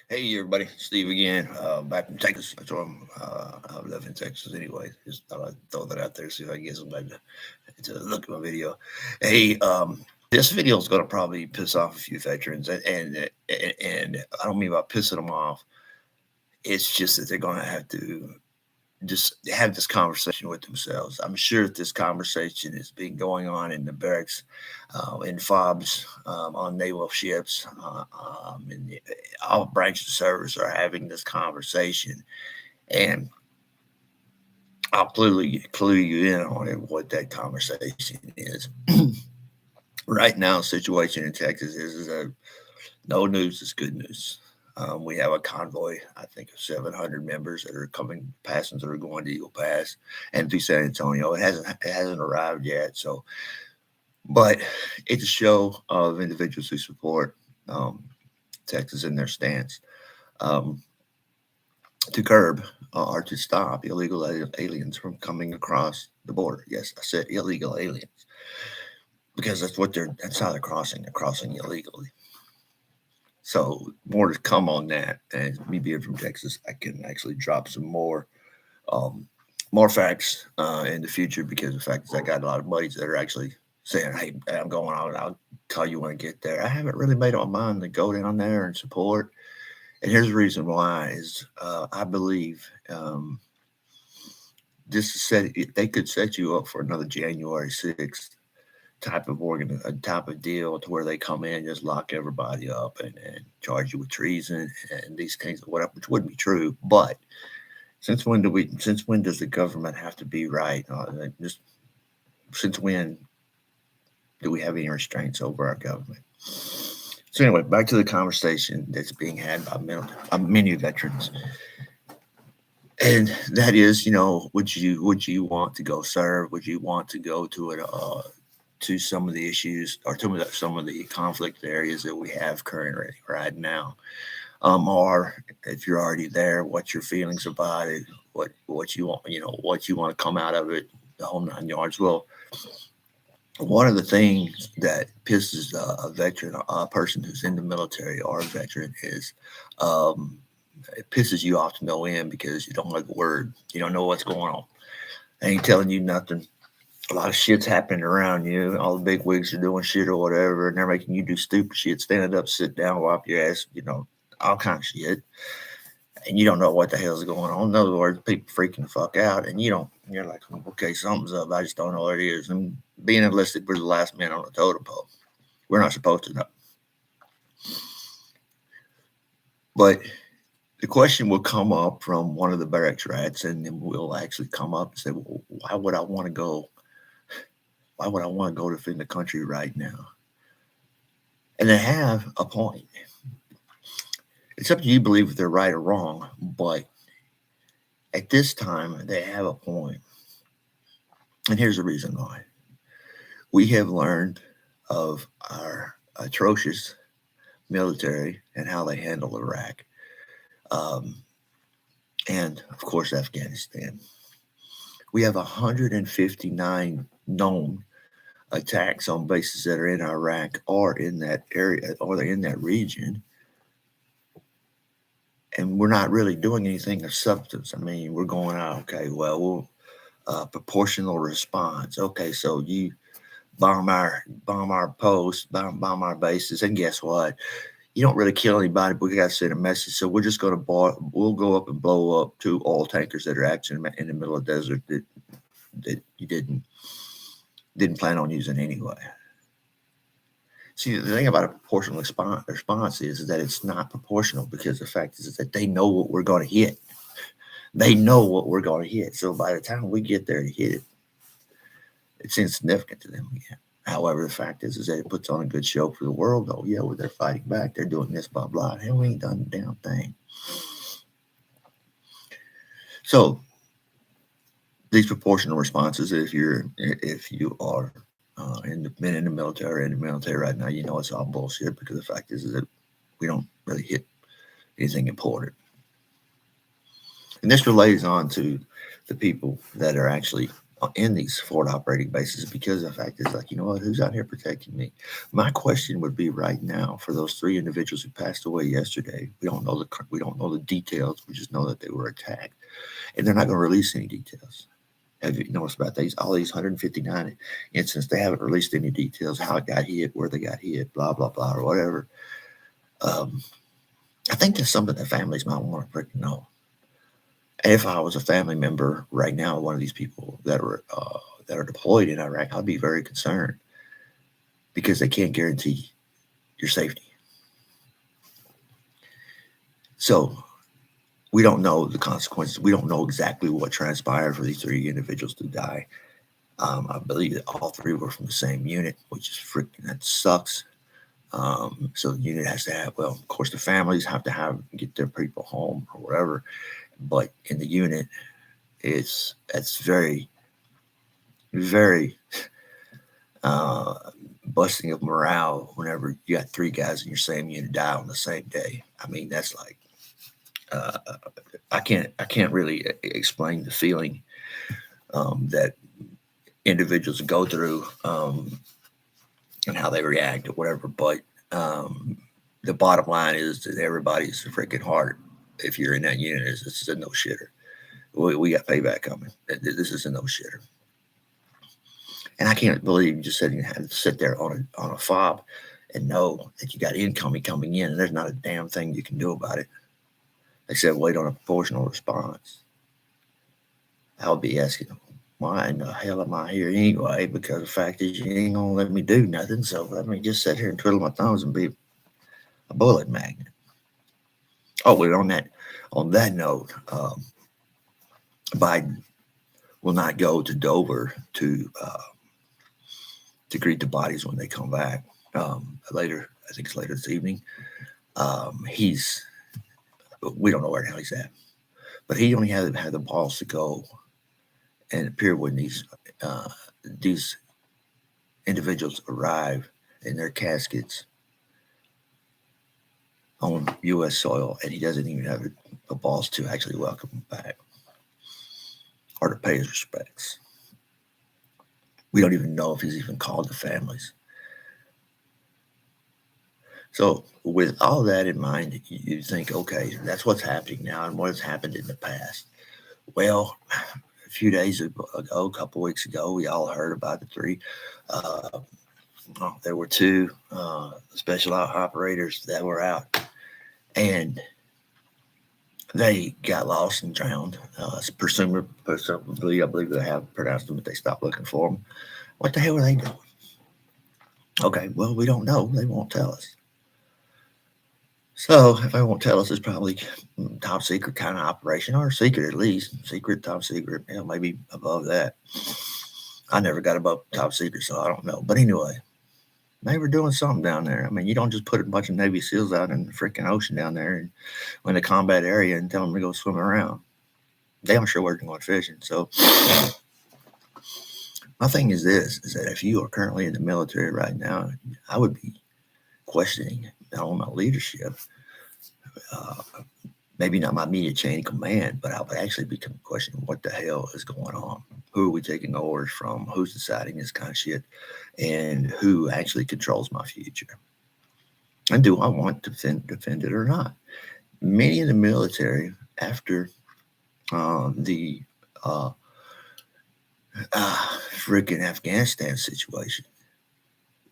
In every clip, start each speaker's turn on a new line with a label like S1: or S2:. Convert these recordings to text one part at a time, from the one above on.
S1: Hey everybody, Steve again, back from Texas. That's where I live in Texas anyway. Just thought I'd throw that out there, see if I can get somebody to look at my video. Hey, this video is going to probably piss off a few veterans, and I don't mean by pissing them off. It's just that they're going to have to just have this conversation with themselves. I'm sure that this conversation has been going on in the barracks, in FOBs, on naval ships, and all branches of service are having this conversation. And I'll clue you in on it, what that conversation is. Right now, the situation in Texas is that no news is good news. We have a convoy, I think, of 700 members that are coming, passengers that are going to Eagle Pass and through San Antonio. It hasn't arrived yet. So, but it's a show of individuals who support Texas in their stance um, to curb or to stop illegal aliens from coming across the border. Yes, I said illegal aliens because that's how they're crossing. They're crossing illegally. So more to come on that. And me being from Texas, I can actually drop some um, more facts in the future because the fact is I got a lot of buddies that are actually saying, "Hey, I'm going out. I'll call you when I get there." I haven't really made up my mind to go down there and support. And here's the reason why: is I believe this is they could set you up for another January 6th type of deal to where they come in, just lock everybody up and charge you with treason and these things, whatever, which wouldn't be true. But since when does the government have to be right? Just since when do we have any restraints over our government? So anyway, back to the conversation that's being had by many veterans, and that is, would you want to go serve? Would you want to go to it? To some of the issues or to some of the conflict areas that we have currently right now, or if you're already there, what's your feelings about it? What you want, what you want to come out of it, the whole 9 yards. Well, one of the things that pisses a veteran, a person who's in the military or a veteran, is um, it pisses you off to no end because you don't like a word. You don't know what's going on. They ain't telling you nothing. A lot of shit's happening around you. All the big wigs are doing shit or whatever, and they're making you do stupid shit. Stand up, sit down, wipe your ass, all kind of shit. And you don't know what the hell's going on. In other words, people freaking the fuck out, and you're like, okay, something's up. I just don't know what it is. And being enlisted, we're the last man on the totem pole. We're not supposed to know. But the question will come up from one of the barracks rats, and then we'll actually come up and say, well, why would I want to go? Why would I want to go defend the country right now? And they have a point. It's up to you to believe if they're right or wrong, but at this time, they have a point. And here's the reason why. We have learned of our atrocious military and how they handle Iraq, um, and of course, Afghanistan. We have 159 known attacks on bases that are in Iraq or in that area or in that region, and we're not really doing anything of substance. I mean, we're going out, okay, well, proportional response. Okay, so you bomb our posts, bomb our bases, and guess what? You don't really kill anybody, but we got to send a message. So we're just going to we'll go up and blow up two oil tankers that are actually in the middle of the desert that you didn't plan on using anyway. See, the thing about a proportional response is that it's not proportional because the fact is that they know what we're going to hit. They know what we're going to hit. So by the time we get there to hit it, it's insignificant to them again. However, the fact is that it puts on a good show for the world. Oh, yeah, well, they're fighting back. They're doing this, blah, blah. Hell, we ain't done a damn thing. So these proportional responses, if you are been in the military right now, you know it's all bullshit because the fact is that we don't really hit anything important. And this relates on to the people that are actually in these forward operating bases, because the fact is, like, you know what, who's out here protecting me? My question would be right now for those three individuals who passed away yesterday. We don't know the details. We just know that they were attacked, and they're not going to release any details. Have you noticed about all these 159 incidents? They haven't released any details, how it got hit, where they got hit, blah blah blah, or whatever. I think that's something that families might want to freaking know. If I was a family member right now, one of these people that are deployed in Iraq, I'd be very concerned because they can't guarantee your safety. So we don't know the consequences. We don't know exactly what transpired for these three individuals to die. I believe that all three were from the same unit, which is freaking, that sucks. So the unit has to have, well, of course, the families have to get their people home or whatever. But in the unit, it's very, very busting of morale whenever you got three guys in your same unit die on the same day. I mean, that's like, I can't really explain the feeling that individuals go through and how they react or whatever. But the bottom line is that everybody's freaking hard. If you're in that unit, this is a no shitter. We got payback coming. This is a no shitter. And I can't believe you just sitting had to sit there on a fob and know that you got incoming coming in, and there's not a damn thing you can do about it. They said wait on a proportional response. I'll be asking them, why in the hell am I here anyway? Because the fact is you ain't gonna let me do nothing. So let me just sit here and twiddle my thumbs and be a bullet magnet. Oh, but on that note, Biden will not go to Dover to greet the bodies when they come back later. I think it's later this evening. We don't know where the hell he's at, but he only had the balls to go and appear when these individuals arrive in their caskets on U.S. soil, and he doesn't even have the balls to actually welcome them back or to pay his respects. We don't even know if he's even called the families. So with all that in mind, you think, okay, that's what's happening now and what has happened in the past. Well, a few days ago, a couple weeks ago, we all heard about the three. There were two special operators that were out, and they got lost and drowned. Presumably, I believe they have pronounced them, but they stopped looking for them. What the hell were they doing? Okay, well, we don't know. They won't tell us. So if they won't tell us, it's probably top secret kind of operation, or secret at least. Secret, top secret, maybe above that. I never got above top secret, so I don't know. But anyway, they were doing something down there. I mean, you don't just put a bunch of Navy SEALs out in the freaking ocean down there and in a combat area and tell them to go swim around. They I'm sure we're going fishing. So my thing is this, is that if you are currently in the military right now, I would be questioning not only my leadership, maybe not my immediate chain of command, but I would actually be questioning what the hell is going on. Who are we taking orders from? Who's deciding this kind of shit? And who actually controls my future? And do I want to defend it or not? Many in the military, after the freaking Afghanistan situation,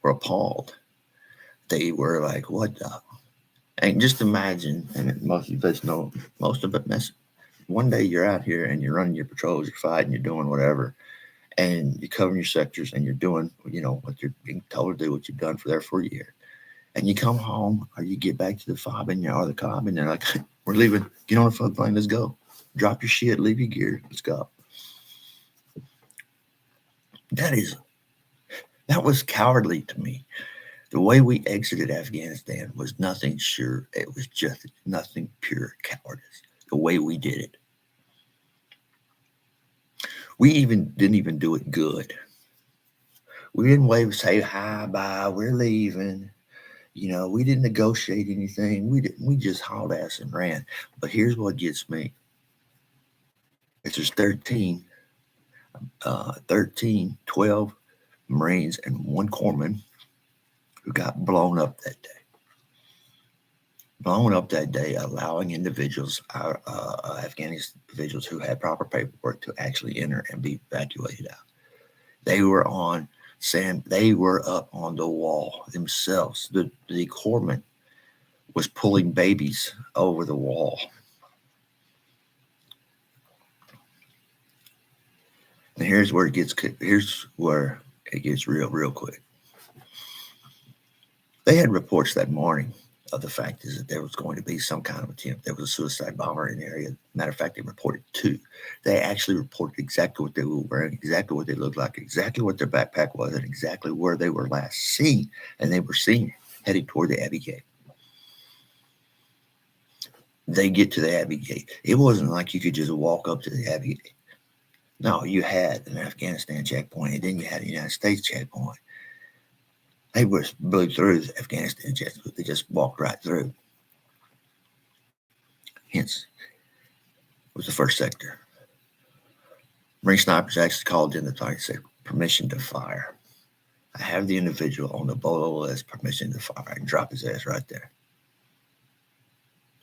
S1: were appalled. They were like, what the? And just imagine, and most of us know, most of it, one day you're out here and you're running your patrols, you're fighting, you're doing whatever, and you're covering your sectors and you're doing, what you're being told to do, what you've done for a year. And you come home or you get back to the fob and or the cob and they're like, we're leaving, get on the front plane, let's go. Drop your shit, leave your gear, let's go. That was cowardly to me. The way we exited Afghanistan was nothing sure. It was just nothing pure cowardice. The way we did it. We didn't even do it good. We didn't wave, say hi, bye, we're leaving. We didn't negotiate anything. We just hauled ass and ran. But here's what gets me. If there's 13, 12 Marines and one corpsman who got blown up that day. Blown up that day, allowing individuals, Afghanistan individuals who had proper paperwork to actually enter and be evacuated out. They were on they were up on the wall themselves. The corpsman was pulling babies over the wall. And here's where it gets real quick. They had reports that morning of the fact is that there was going to be some kind of attempt. There was a suicide bomber in the area. Matter of fact, they reported two. They actually reported exactly what they were wearing, exactly what they looked like, exactly what their backpack was, and exactly where they were last seen. And they were seen heading toward the Abbey Gate. They get to the Abbey Gate. It wasn't like you could just walk up to the Abbey Gate. No, you had an Afghanistan checkpoint, and then you had a United States checkpoint. They blew through the Afghanistan checkpoint. They just walked right through. Hence, it was the first sector. Marine snipers actually called in the target and said, permission to fire. I have the individual on the BOLO list, permission to fire. I can drop his ass right there.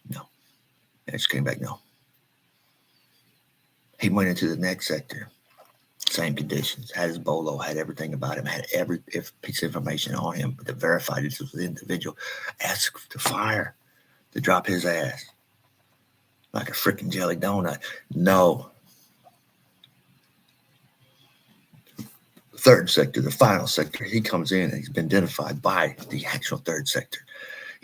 S1: No. And it just came back, no. He went into the next sector. Same conditions. Had his BOLO, had everything about him, had every piece of information on him to verify this was the individual. Asked to fire, to drop his ass. Like a freaking jelly donut. No. Third sector, the final sector, he comes in and he's been identified by the actual third sector.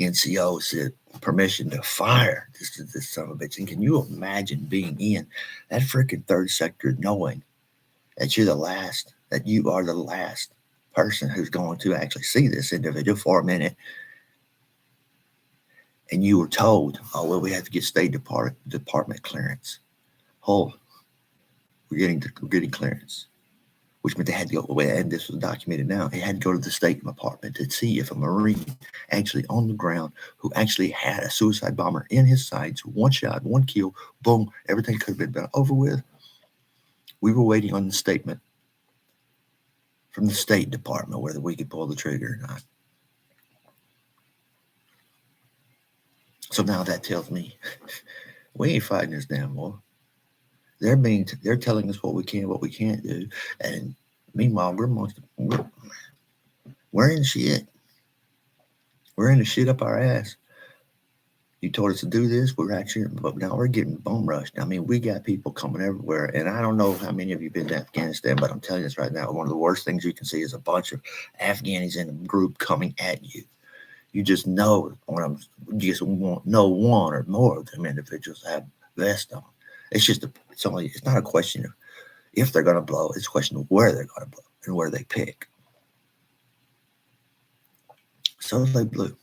S1: NCO said, permission to fire this son of a bitch. And can you imagine being in that freaking third sector knowing that you're the last, that you are the last person who's going to actually see this individual for a minute? And you were told, oh, well, we have to get State Department clearance. Oh, we're getting clearance. Which meant they had to go away, and this was documented now. They had to go to the State Department to see if a Marine actually on the ground who actually had a suicide bomber in his sights, one shot, one kill, boom, everything could have been over with. We were waiting on the statement from the State Department whether we could pull the trigger or not. So now that tells me we ain't fighting this damn war. They're telling us what we can, what we can't do, and meanwhile we're in shit. We're in the shit up our ass. You told us to do this, but now we're getting bone rushed. I mean, we got people coming everywhere, and I don't know how many of you have been to Afghanistan, but I'm telling you this right now, one of the worst things you can see is a bunch of Afghanis in a group coming at you. You just know just know one or more of them individuals have vests on. It's not a question of if they're going to blow. It's a question of where they're going to blow and where they pick. So they blew.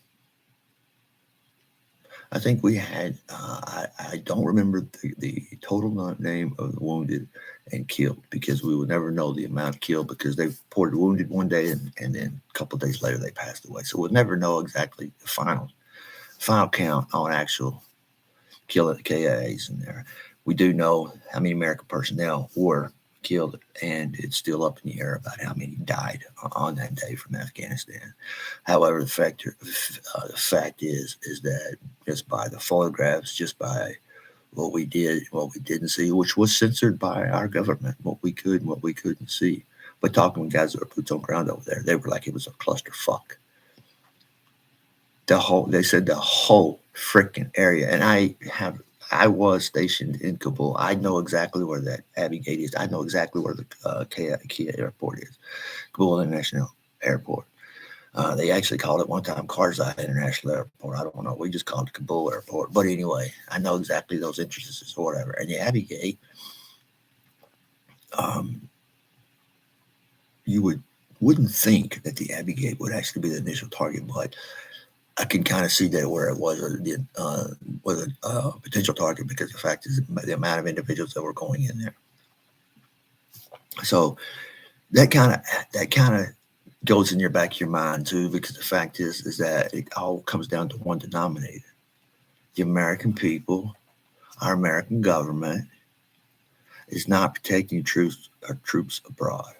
S1: I think we had, I don't remember the total name of the wounded and killed because we would never know the amount killed because they reported wounded one day and then a couple of days later they passed away. So we'll never know exactly the final count on actual KIAs in there. We do know how many American personnel were killed, and it's still up in the air about how many died on that day from Afghanistan. However, the fact is that just by the photographs, just by what we did, what we didn't see, which was censored by our government, what we could and what we couldn't see. But talking with guys that were boots on ground over there, they were like it was a clusterfuck. They said the whole freaking area, and I was stationed in Kabul. I know exactly where that Abbey Gate is. I know exactly where the Kia Airport is, Kabul International Airport. They actually called it one time Karzai International Airport. I don't know. We just called it Kabul Airport. But anyway, I know exactly those entrances or whatever. And the Abbey Gate, you wouldn't think that the Abbey Gate would actually be the initial target, but I can kind of see that where it was a potential target because the fact is the amount of individuals that were going in there. So that kind of goes in your back of your mind too, because the fact is that it all comes down to one denominator: the American people, our American government, is not protecting our troops abroad.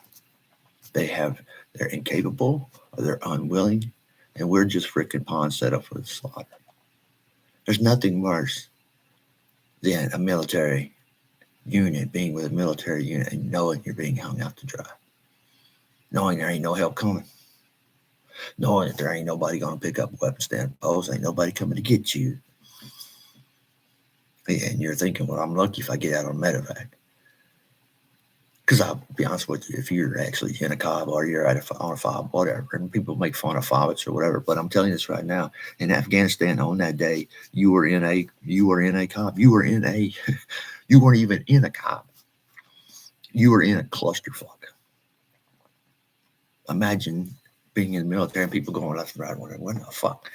S1: They're incapable or they're unwilling, and we're just freaking pawns set up for the slaughter. There's nothing worse than a military unit being with a military unit and knowing you're being hung out to dry, knowing there ain't no help coming, knowing that there ain't nobody going to pick up a weapon, stand post, ain't nobody coming to get you. And you're thinking, well, I'm lucky if I get out on medevac. Because I'll be honest with you, if you're actually in a COB or you're on a FOB, whatever, and people make fun of FOBs or whatever, but I'm telling you this right now, in Afghanistan on that day, you were in a COB, you weren't even in a COB, you were in a clusterfuck. Imagine being in the military and people going left and right, wondering, what the fuck?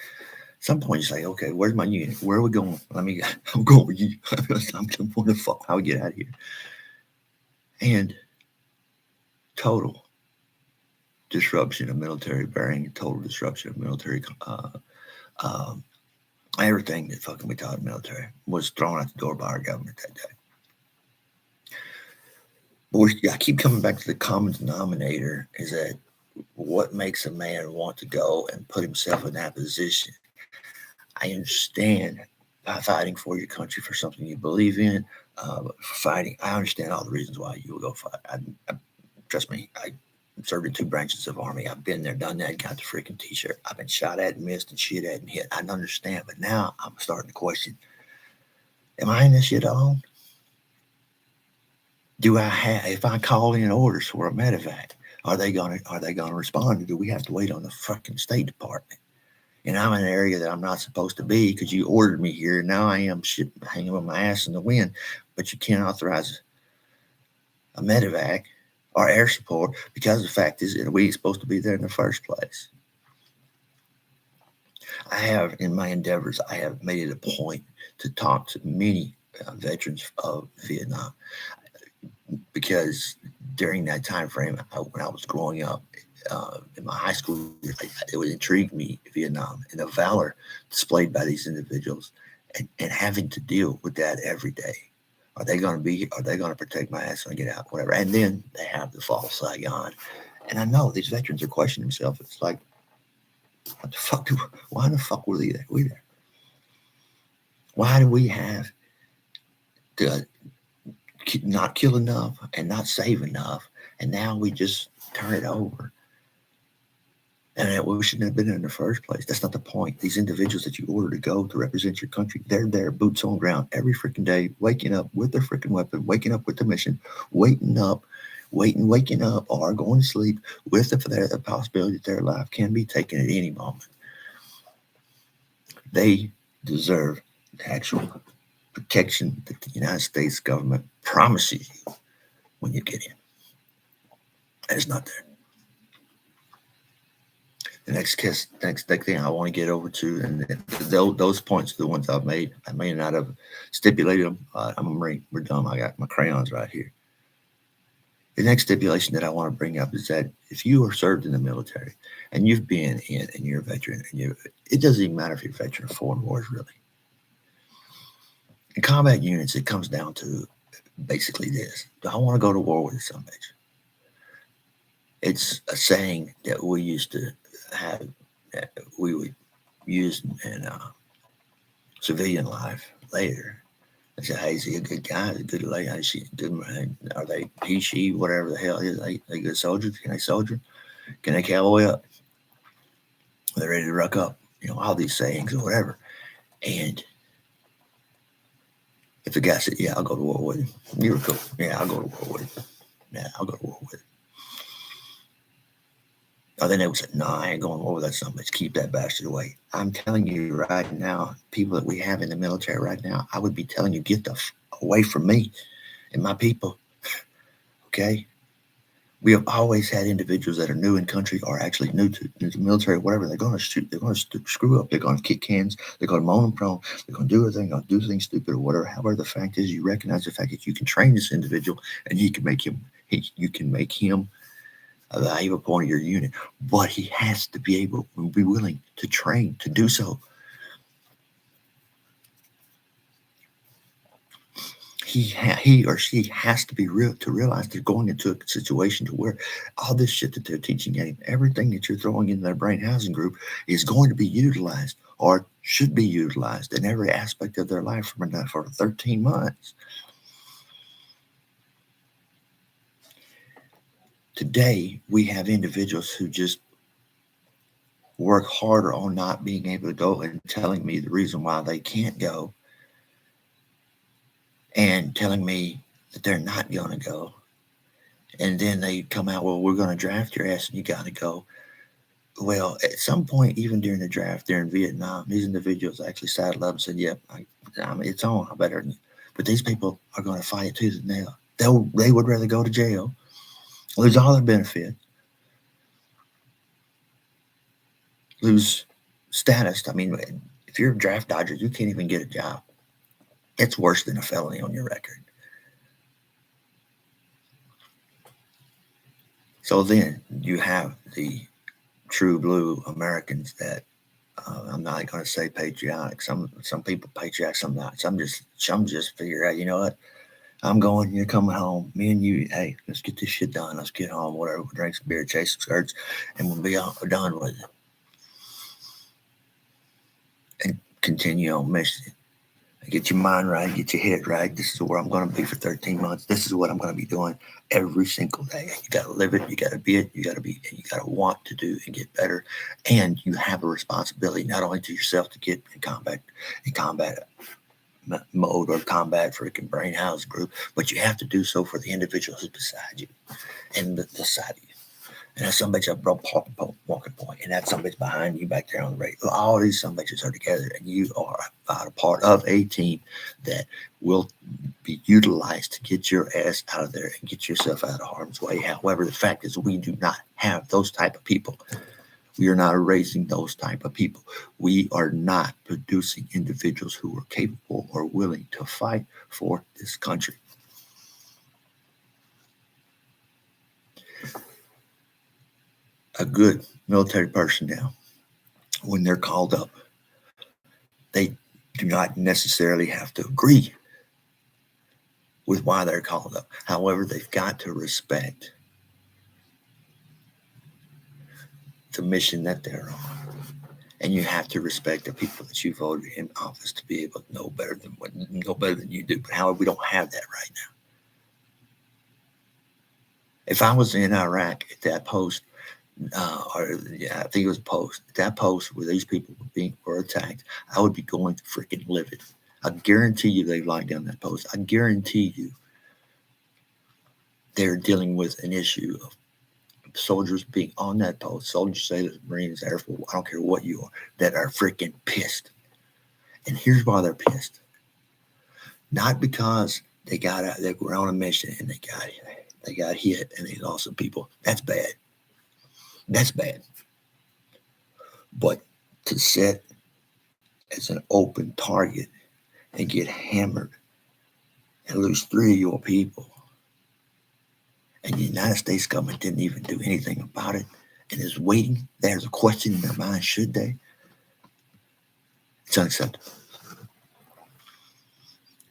S1: At some point, you say, okay, where's my unit? Where are we going? I'm going with you. I'm going to fuck. How we get out of here? And total disruption of military bearing, total disruption of military, everything that fucking we taught the military was thrown out the door by our government that day. But I keep coming back to the common denominator is that what makes a man want to go and put himself in that position? I understand fighting for your country for something you believe in, fighting. I understand all the reasons why you will go fight. Trust me, I served in 2 branches of Army. I've been there, done that, got the freaking T-shirt. I've been shot at and missed and shit at and hit. I understand, but now I'm starting to question, am I in this shit alone? If I call in orders for a medevac, are they gonna respond, or do we have to wait on the fucking State Department? And I'm in an area that I'm not supposed to be because you ordered me here. And now I am shit hanging with my ass in the wind. But you can't authorize a medevac or air support because the fact is that we ain't supposed to be there in the first place. I have, in my endeavors, I have made it a point to talk to many veterans of Vietnam because during that time frame, when I was growing up, in my high school years, it would intrigue me, Vietnam, and the valor displayed by these individuals, and having to deal with that every day. Are they going to protect my ass when I get out, whatever? And then they have the fall of Saigon, and I know these veterans are questioning themselves. It's like, what the fuck? Why the fuck were we there? Why do we have to not kill enough and not save enough, and now we just turn it over? And we shouldn't have been in the first place. That's not the point. These individuals that you order to go to represent your country, they're there, boots on ground, every freaking day, waking up with their freaking weapon, waking up with the mission, waking up, or going to sleep with the possibility that their life can be taken at any moment. They deserve the actual protection that the United States government promises you when you get in. And it's not there. The next thing I want to get over to, and those points are the ones I've made. I may not have stipulated them. I'm a Marine. We're done. I got my crayons right here. The next stipulation that I want to bring up is that if you are served in the military and you've been in and you're a veteran, it doesn't even matter if you're a veteran of foreign wars, really. In combat units, it comes down to basically this: do I want to go to war with some bitch? It's a saying that we used to have, that we would use in civilian life later. They say, "Hey, is he a good guy? Is he a good lady? Is she good? Are they he, she, whatever the hell is? They good soldiers? Can they soldier? Can they cowboy up? Are they ready to ruck up? All these sayings or whatever." And if the guy said, "Yeah, I'll go to war with him," you were cool. "Yeah, I'll go to war with him. Yeah, I'll go to war with him." Oh, then they would say, "No, I ain't going over that son of a bitch. Keep that bastard away." I'm telling you right now, people that we have in the military right now, I would be telling you, get the away from me and my people. Okay? We have always had individuals that are new in country or actually new to the military, whatever. They're going to shoot. They're going to screw up. They're going to kick cans. They're going to moan them prone. They're going to do everything. They're going to do things stupid or whatever. However, the fact is, you recognize the fact that you can train this individual and you can make him a valuable point of your unit, but he has to be willing to train to do so. he or she has to be real to realize they're going into a situation to where all this shit that they're teaching and everything that you're throwing in their brain housing group is going to be utilized or should be utilized in every aspect of their life for 13 months. Today, we have individuals who just work harder on not being able to go and telling me the reason why they can't go and telling me that they're not going to go. And then they come out, well, we're going to draft your ass and you got to go. Well, at some point, even during the draft there in Vietnam, these individuals actually saddled up and said, yep, I mean, it's on. I better. But these people are going to fight tooth and nail. They would rather go to jail, lose all their benefits, lose status. I mean, if you're a draft dodger, you can't even get a job. It's worse than a felony on your record. So then you have the true blue Americans that I'm not going to say patriotic. Some people patriotic, some not. Some just figure out, you know what? I'm going. You're coming home. Me and you. Hey, let's get this shit done. Let's get home. Whatever. We'll drink some beer, chase some skirts, and we'll be done with it. And continue on mission. Get your mind right, get your head right. This is where I'm going to be for 13 months. This is what I'm going to be doing every single day. You got to live it. You got to be it. You got to want to do and get better. And you have a responsibility not only to yourself to get in combat mode or combat freaking brain house group, but you have to do so for the individuals beside you and the side of you. And that's somebody's a walking point, and that's somebody's behind you back there on the right. All these somebodies are together, and you are a part of a team that will be utilized to get your ass out of there and get yourself out of harm's way. However, the fact is we do not have those type of people. We are not raising those type of people. We are not producing individuals who are capable or willing to fight for this country. A good military personnel, when they're called up, they do not necessarily have to agree with why they're called up. However, they've got to respect the mission that they're on. And you have to respect the people that you voted in office to be able to know better than you do. But however, we don't have that right now. If I was in Iraq at that post, I think it was a post. That post where these people were attacked, I would be going to freaking livid. I guarantee you they locked down that post. I guarantee you they're dealing with an issue of soldiers being on that post, soldiers, sailors, Marines, Air Force, I don't care what you are, that are freaking pissed. And here's why they're pissed. Not because they were on a mission and they got hit and they lost some people. That's bad. That's bad. But to sit as an open target and get hammered and lose 3 of your people, and the United States government didn't even do anything about it and is waiting, there's a question in their mind, should they? It's unacceptable.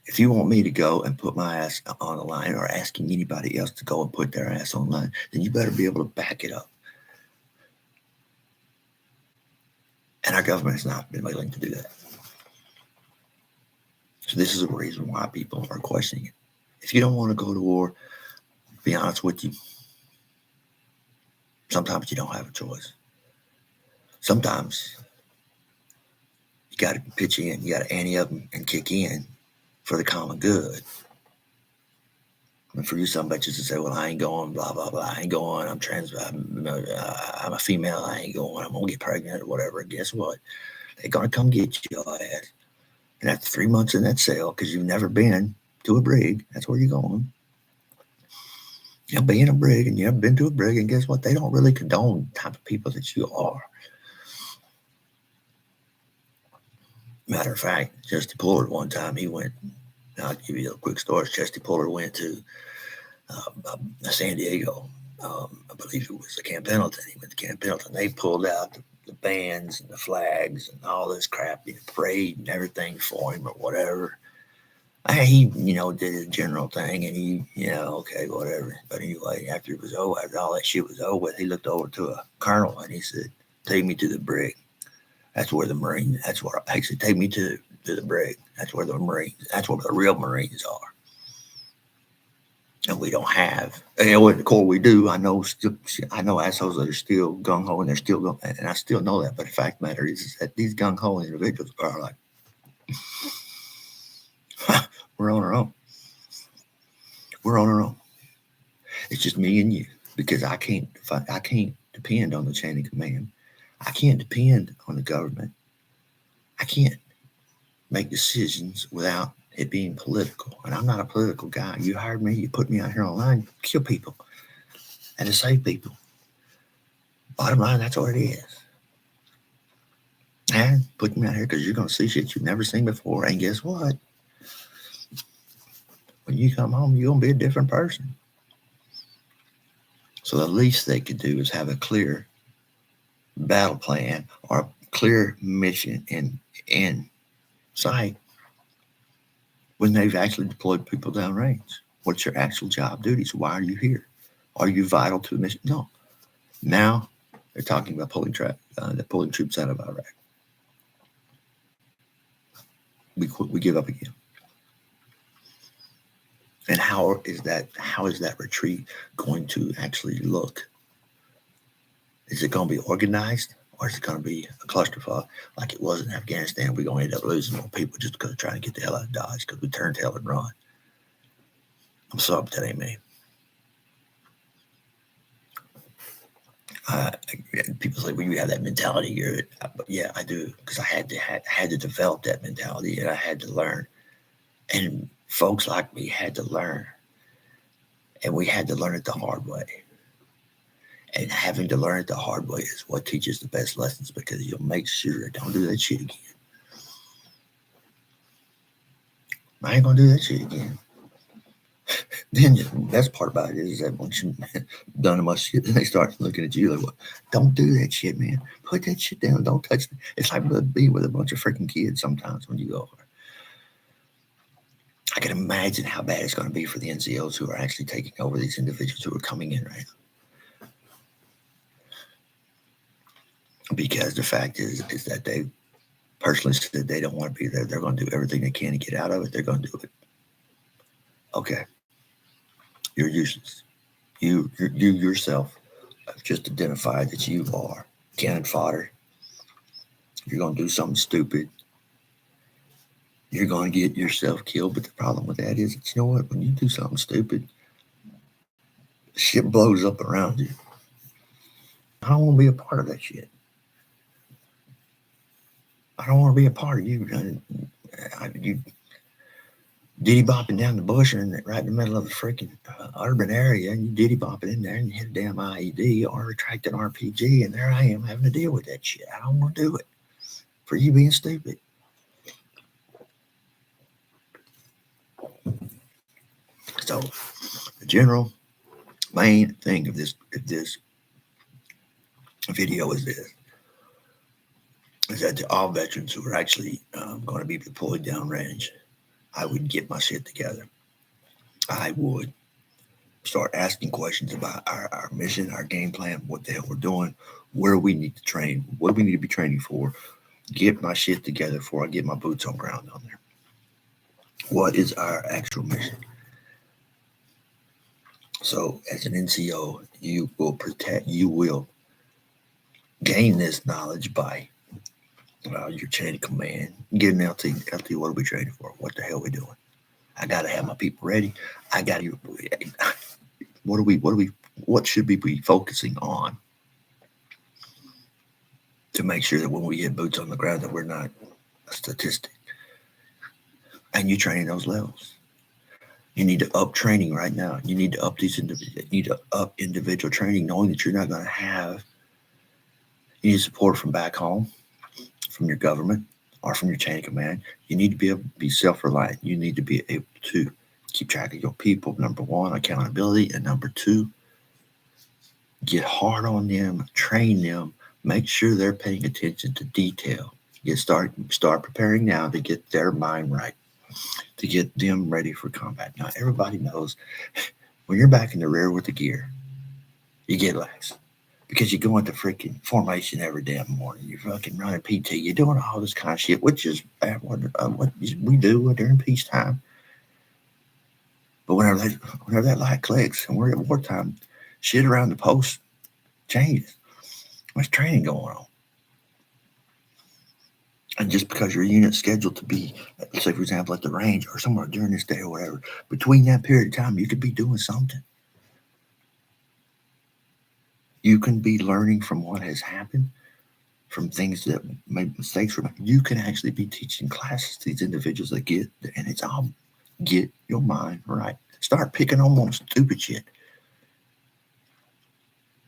S1: If you want me to go and put my ass on the line or asking anybody else to go and put their ass on the line, then you better be able to back it up. And our government has not been willing to do that. So this is a reason why people are questioning it. If you don't want to go to war, to be honest with you, sometimes you don't have a choice. Sometimes you got to pitch in, you got to ante up and kick in for the common good. And for you, some bitches to say, well, I ain't going, blah, blah, blah. I ain't going. I'm a female. I ain't going. I'm going to get pregnant or whatever. And guess what? They're going to come get your ass. And after 3 months in that cell, because you've never been to a brig, that's where you're going. You'll be in a brig and you haven't been to a brig. And guess what? They don't really condone the type of people that you are. Matter of fact, Chesty Puller, one time he went, I'll give you a quick story. Chesty Puller went to San Diego. I believe it was Camp Pendleton. He went to Camp Pendleton. They pulled out the bands and the flags and all this crap, the parade and everything for him or whatever. He, did his general thing, and he, okay, whatever. But anyway, after it was over, after all that shit was over with, he looked over to a colonel and he said, "Take me to the brig. That's where the Marines. That's where I said, take me to the brig. That's where the Marines. That's where the real Marines are." And we don't have. And in the Corps we do. I know assholes that are still gung ho, and they're still going, and I still know that. But the fact of the matter is that these gung ho individuals are like, we're on our own. We're on our own. It's just me and you, because I can't depend on the chain of command. I can't depend on the government. I can't make decisions without it being political. And I'm not a political guy. You hired me, you put me out here online, kill people and to save people. Bottom line, that's what it is. And put me out here because you're going to see shit you've never seen before. And guess what? When you come home, you're going to be a different person. So the least they could do is have a clear battle plan or a clear mission in sight when they've actually deployed people downrange. What's your actual job duties? Why are you here? Are you vital to the mission? No. Now they're talking about pulling troops out of Iraq. We give up again. And how is that retreat going to actually look? Is it going to be organized, or is it going to be a clusterfuck like it was in Afghanistan? We're going to end up losing more people just because of trying to get the hell out of Dodge because we turned tail and run. I'm sorry, but that ain't me. People say, well, you have that mentality. But yeah, I do, because I had to develop that mentality, and I had to learn. And folks like me had to learn, and we had to learn it the hard way. And having to learn it the hard way is what teaches the best lessons, because you'll make sure don't do that shit again. I ain't gonna do that shit again. Then the best part about it is that once you've done enough shit, then they start looking at you like, well, don't do that shit, man. Put that shit down. Don't touch it. It's like being with a bunch of freaking kids sometimes when you go over. I can imagine how bad it's going to be for the NCOs who are actually taking over these individuals who are coming in right now. Because the fact is that they personally said they don't want to be there. They're going to do everything they can to get out of it. They're going to do it. Okay. You're useless. You yourself have just identified that you are cannon fodder. You're going to do something stupid. You're going to get yourself killed. But the problem with that is, you know what? When you do something stupid, shit blows up around you. I don't want to be a part of that shit. I don't want to be a part of you. You diddy bopping down the bush and right in the middle of the freaking urban area, and you diddy bopping in there and you hit a damn IED or retract an RPG, and there I am having to deal with that shit. I don't want to do it for you being stupid. So the general main thing of this video is this: is that to all veterans who are actually going to be deployed downrange, I would get my shit together. I would start asking questions about our mission, our game plan, what the hell we're doing, where we need to train, what we need to be training for, get my shit together before I get my boots on ground on there. What is our actual mission? So as an NCO, you will gain this knowledge by your chain of command. Get an LT, what are we training for? What the hell are we doing? I got to have my people ready. What should we be focusing on to make sure that when we get boots on the ground that we're not a statistic? And you training those levels. You need to up training right now. You need to up individual training, knowing that you're not going to have any support from back home, from your government, or from your chain of command. You need to be able to be self-reliant. You need to be able to keep track of your people. Number one, accountability. And number two, get hard on them, train them, make sure they're paying attention to detail. Start preparing now to get their mind right. to get them ready for combat. Now, everybody knows when you're back in the rear with the gear, you get lax because you go into freaking formation every damn morning. You're fucking running PT. You're doing all this kind of shit, which is what we do during peacetime. But whenever that light clicks and we're at wartime, shit around the post changes. There's training going on. And just because your unit's scheduled to be, say, for example, at the range or somewhere during this day or whatever, between that period of time, you could be doing something. You can be learning from what has happened, from things that made mistakes. You can actually be teaching classes to these individuals that get, and it's all get your mind right. Start picking on stupid shit.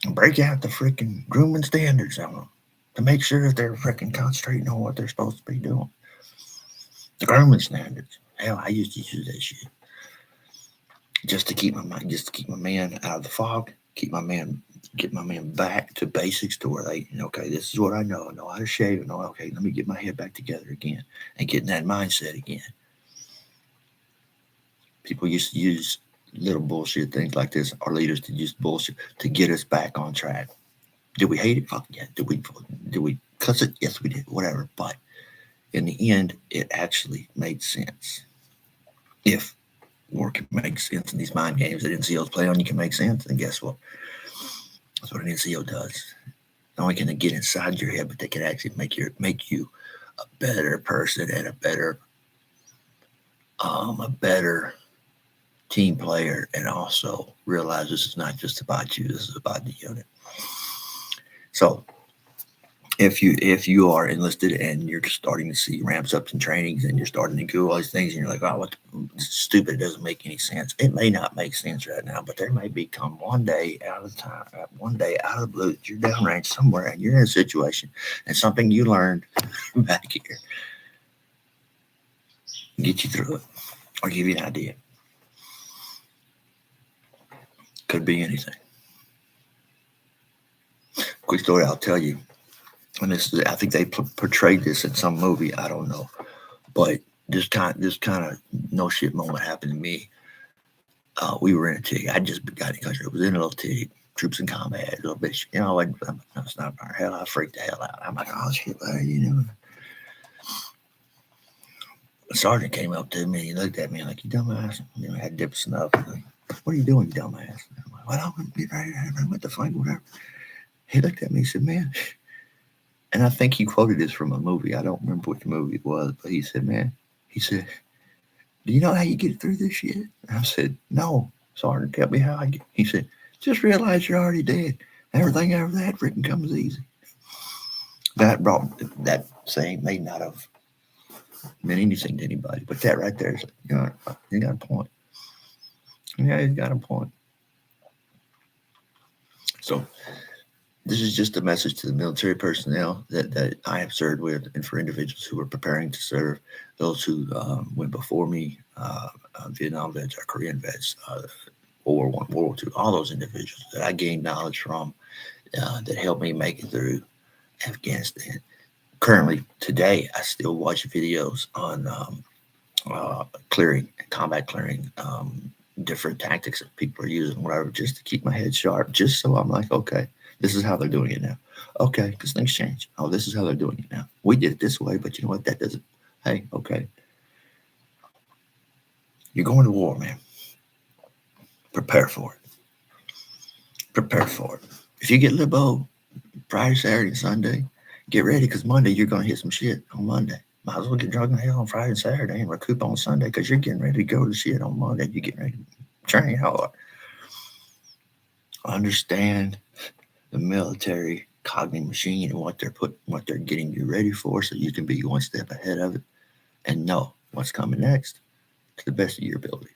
S1: And break out the freaking grooming standards on them to make sure that they're freaking concentrating on what they're supposed to be doing. The grooming standards. Hell, I used to use that shit just to keep my man out of the fog, get my man back to basics to where they, okay, this is what I know how to shave, okay, let me get my head back together again and get in that mindset again. People used to use little bullshit things like this. Our leaders to use bullshit to get us back on track. Did we hate it? Fuck yeah. Did we cuss it? Yes, we did. Whatever. But in the end, it actually made sense. If war can make sense in these mind games that NCOs play on, you can make sense. And guess what? That's what an NCO does. Not only can they get inside your head, but they can actually make you a better person and a better team player, and also realize this is not just about you. This is about the unit. So if you are enlisted and you're starting to see ramps ups and trainings and you're starting to do all these things and you're like, oh, what stupid, it doesn't make any sense. It may not make sense right now, but there may become one day out of the blue that you're downrange somewhere and you're in a situation and something you learned back here get you through it or give you an idea. Could be anything. Quick story I'll tell you. And I think they portrayed this in some movie. I don't know, but this kind of no shit moment happened to me. We were in a TIG. I just got in country. It was in a little TIG, troops in combat, a little bit. I'm a sniper. Hell, I freaked the hell out. I'm like, oh shit, buddy, The sergeant came up to me. He looked at me like, you dumbass. I had dipped snuff. Like, what are you doing, you dumbass? And I'm like, well, I'm getting ready to what the fuck, whatever. He looked at me and said, man. And I think he quoted this from a movie. I don't remember which movie it was, but he said, do you know how you get through this shit? And I said, no, Sergeant, tell me how I get. He said, just realize you're already dead. Everything after that freaking comes easy. That saying may not have meant anything to anybody, but that right there is, you got a point. Yeah, he's got a point. So this is just a message to the military personnel that I have served with, and for individuals who are preparing to serve, those who went before me, Vietnam vets, our Korean vets, World War I, World War II, all those individuals that I gained knowledge from that helped me make it through Afghanistan. Currently, today, I still watch videos on combat clearing, different tactics that people are using, whatever, just to keep my head sharp, just so I'm like, okay, this is how they're doing it now. Okay, because things change. Oh, this is how they're doing it now. We did it this way, but you know what? That doesn't. Hey, okay. You're going to war, man. Prepare for it. Prepare for it. If you get libo Friday, Saturday, and Sunday, get ready, because Monday you're going to hit some shit on Monday. Might as well get drunk in hell on Friday and Saturday and recoup on Sunday, because you're getting ready to go to shit on Monday. You're getting ready to train hard. Understand the military cognitive machine and what they're getting you ready for, so you can be one step ahead of it and know what's coming next to the best of your ability.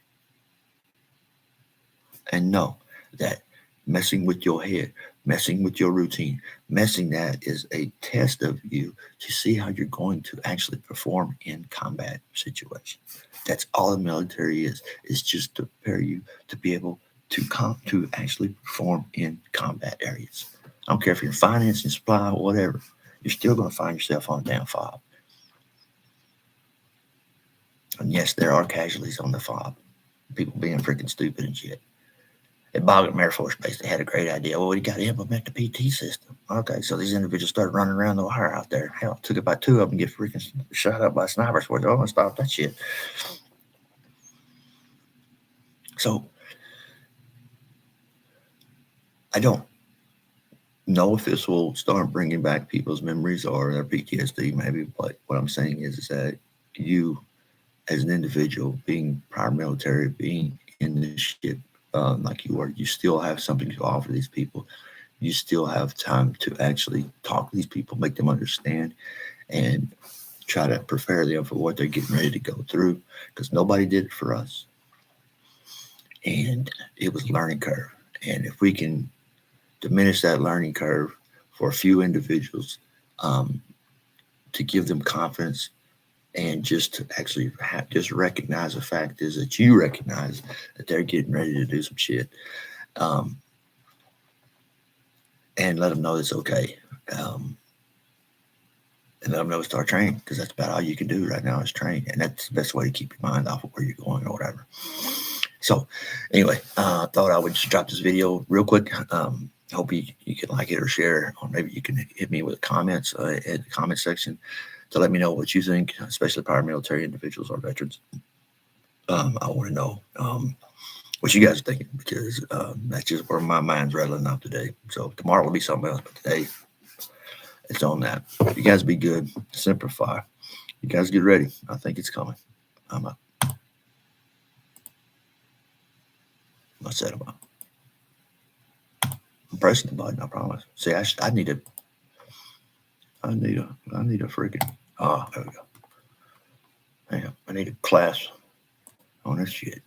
S1: And know that messing with your head, messing with your routine, messing that is a test of you to see how you're going to actually perform in combat situations. That's all the military is just to prepare you to be able to actually perform in combat areas. I don't care if you're in finance and supply or whatever, you're still going to find yourself on a damn fob. And yes, there are casualties on the FOB. People being freaking stupid and shit. At Bagram Air Force Base, they had a great idea. Well, we got to implement the PT system. Okay, so these individuals started running around the wire out there. Hell, it took about 2 of them to get freaking shot up by snipers. Where they're going to stop that shit. So, I don't know if this will start bringing back people's memories or their PTSD, maybe. But what I'm saying is that you, as an individual, being prior military, being in this shit like you are, you still have something to offer these people. You still have time to actually talk to these people, make them understand, and try to prepare them for what they're getting ready to go through, because nobody did it for us. And it was a learning curve. And if we can diminish that learning curve for a few individuals, to give them confidence, and just to actually just recognize the fact is that you recognize that they're getting ready to do some shit, and let them know it's okay, and let them know to start training, because that's about all you can do right now is train, and that's the best way to keep your mind off of where you're going or whatever. So anyway, I thought I would just drop this video real quick. Hope you can like it or share, or maybe you can hit me with comments in the comment section to let me know what you think, especially paramilitary individuals or veterans. I want to know what you guys are thinking, because that's just where my mind's rattling off today. So tomorrow will be something else, but today it's on that. You guys be good. Semper Fi. You guys get ready. I think it's coming. I'm up. I said I'm up. I'm pressing the button, I promise. See, I need a freaking, there we go. Hang on, I need a class on this shit.